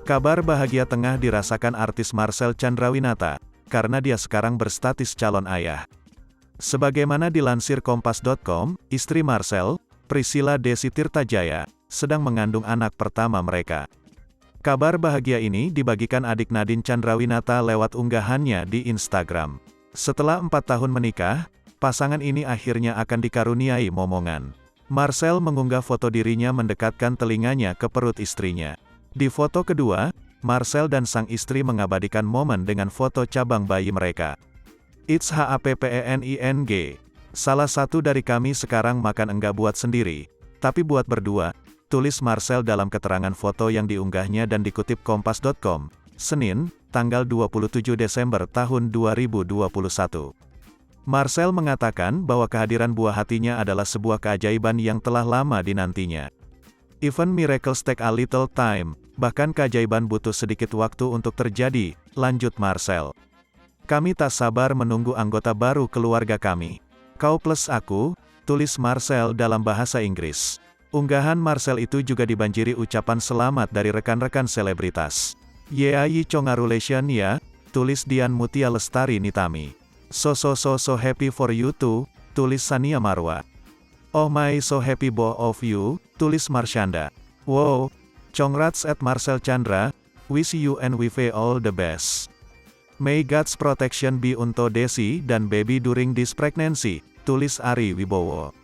Kabar bahagia tengah dirasakan artis Marcel Chandrawinata, karena dia sekarang berstatus calon ayah. Sebagaimana dilansir Kompas.com, istri Marcel, Priscilla Desi Tirtajaya, sedang mengandung anak pertama mereka. Kabar bahagia ini dibagikan adik Nadine Chandrawinata lewat unggahannya di Instagram. Setelah 4 tahun menikah, pasangan ini akhirnya akan dikaruniai momongan. Marcel mengunggah foto dirinya mendekatkan telinganya ke perut istrinya. Di foto kedua, Marcel dan sang istri mengabadikan momen dengan foto cabang bayi mereka. It's HAPPENING. Salah satu dari kami sekarang makan enggak buat sendiri, tapi buat berdua, tulis Marcel dalam keterangan foto yang diunggahnya dan dikutip Kompas.com, Senin, tanggal 27 Desember tahun 2021. Marcel mengatakan bahwa kehadiran buah hatinya adalah sebuah keajaiban yang telah lama dinantinya. Even miracles take a little time, bahkan keajaiban butuh sedikit waktu untuk terjadi, lanjut Marcel. Kami tak sabar menunggu anggota baru keluarga kami. Kau plus aku, tulis Marcel dalam bahasa Inggris. Unggahan Marcel itu juga dibanjiri ucapan selamat dari rekan-rekan selebritas. Yeay congratulations ya, tulis Dian Mutia Lestari Nitami. So happy for you too, tulis Sania Marwa. Oh my so happy both of you, tulis Marshanda. Wow, congrats at Marcel Chandra, wish you and Wife all the best. May God's protection be unto Desi dan baby during this pregnancy, tulis Ari Wibowo.